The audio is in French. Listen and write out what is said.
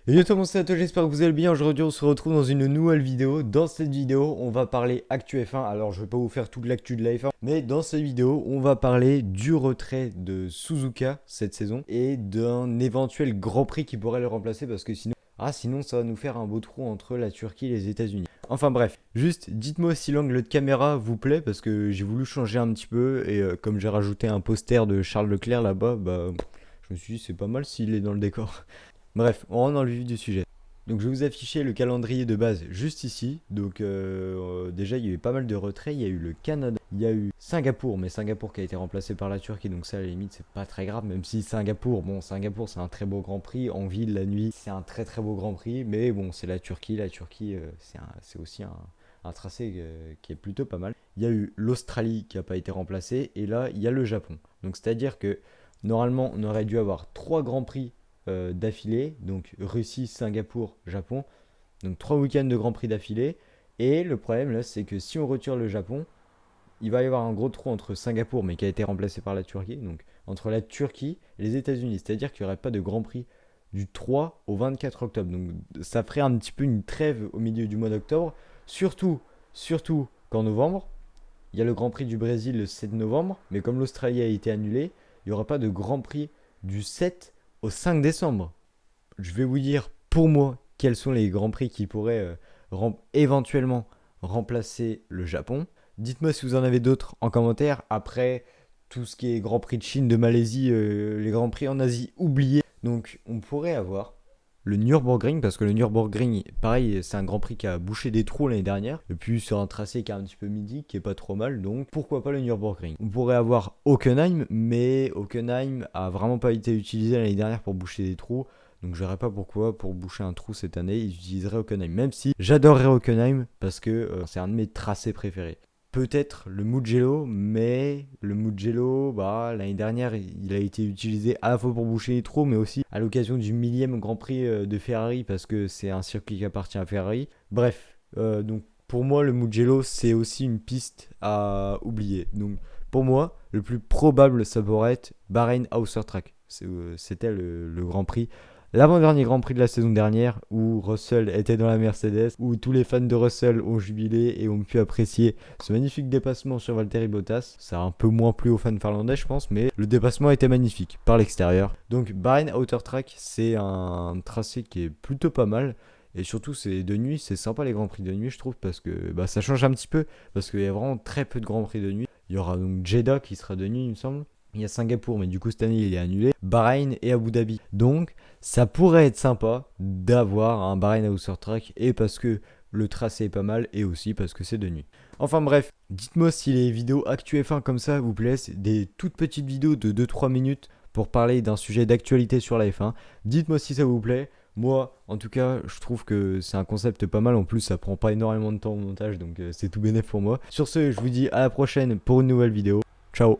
Et yo tout le monde, c'est Ato, j'espère que vous allez bien. Aujourd'hui, on se retrouve dans une nouvelle vidéo. Dans cette vidéo, on va parler actu F1. Alors, je vais pas vous faire toute l'actu de la F1, mais dans cette vidéo, on va parler du retrait de Suzuka cette saison et d'un éventuel Grand Prix qui pourrait le remplacer parce que sinon, ça va nous faire un beau trou entre la Turquie et les États-Unis. Enfin bref, juste dites-moi si l'angle de caméra vous plaît parce que j'ai voulu changer un petit peu et comme j'ai rajouté un poster de Charles Leclerc là-bas, je me suis dit c'est pas mal s'il est dans le décor. Bref, on rentre dans le vif du sujet. Donc je vais vous afficher le calendrier de base juste ici. Donc déjà il y a eu pas mal de retraits. Il y a eu le Canada, il y a eu Singapour, mais Singapour qui a été remplacé par la Turquie. Donc ça à la limite c'est pas très grave. Même si Singapour c'est un très beau Grand Prix. En ville la nuit c'est un très très beau Grand Prix. Mais bon c'est la Turquie. La Turquie c'est aussi un tracé qui est plutôt pas mal. Il y a eu l'Australie qui n'a pas été remplacée. Et là il y a le Japon. Donc c'est à dire que normalement on aurait dû avoir 3 Grands Prix d'affilée, donc Russie, Singapour, Japon, donc 3 week-ends de Grand Prix d'affilée. Et le problème là, c'est que si on retire le Japon, il va y avoir un gros trou entre Singapour, mais qui a été remplacé par la Turquie, donc entre la Turquie et les États-Unis. C'est-à-dire qu'il n'y aurait pas de Grand Prix du 3 au 24 octobre. Donc ça ferait un petit peu une trêve au milieu du mois d'octobre, surtout qu'en novembre, il y a le Grand Prix du Brésil le 7 novembre, mais comme l'Australie a été annulée, il n'y aura pas de Grand Prix du 7 au 5 décembre. Je vais vous dire pour moi quels sont les Grands Prix qui pourraient éventuellement remplacer le Japon. Dites-moi si vous en avez d'autres en commentaire. Après, tout ce qui est Grand Prix de Chine, de Malaisie, les Grands Prix en Asie, oubliés. Donc on pourrait avoir le Nürburgring, parce que le Nürburgring, pareil, c'est un Grand Prix qui a bouché des trous l'année dernière, et puis sur un tracé qui est un petit peu midi, qui est pas trop mal, donc pourquoi pas le Nürburgring. On pourrait avoir Hockenheim, mais Hockenheim a vraiment pas été utilisé l'année dernière pour boucher des trous, donc je verrais pas pourquoi pour boucher un trou cette année, ils utiliseraient Hockenheim, même si j'adorerais Hockenheim, parce que c'est un de mes tracés préférés. Peut-être le Mugello, mais le Mugello, l'année dernière, il a été utilisé à la fois pour boucher les trous, mais aussi à l'occasion du millième Grand Prix de Ferrari, parce que c'est un circuit qui appartient à Ferrari. Bref, donc pour moi, le Mugello, c'est aussi une piste à oublier. Donc pour moi, le plus probable, ça pourrait être Bahrain House Track. C'était le Grand Prix, l'avant-dernier Grand Prix de la saison dernière où Russell était dans la Mercedes, où tous les fans de Russell ont jubilé et ont pu apprécier ce magnifique dépassement sur Valtteri Bottas. Ça a un peu moins plu aux fans finlandais, je pense, mais le dépassement était magnifique par l'extérieur. Donc Bahrain Outer Track, c'est un tracé qui est plutôt pas mal. Et surtout, c'est de nuit, c'est sympa les Grands Prix de nuit, je trouve, parce que ça change un petit peu, parce qu'il y a vraiment très peu de Grands Prix de nuit. Il y aura donc Jeddah qui sera de nuit, il me semble. Il y a Singapour, mais du coup cette année il est annulé. Bahreïn et Abu Dhabi. Donc ça pourrait être sympa d'avoir un Bahreïn House Track, et parce que le tracé est pas mal, et aussi parce que c'est de nuit. Enfin bref, dites-moi si les vidéos actu F1 comme ça vous plaisent, des toutes petites vidéos de 2-3 minutes pour parler d'un sujet d'actualité sur la F1. Dites-moi si ça vous plaît. Moi, en tout cas, je trouve que c'est un concept pas mal. En plus, ça prend pas énormément de temps au montage, donc c'est tout bénef pour moi. Sur ce, je vous dis à la prochaine pour une nouvelle vidéo. Ciao.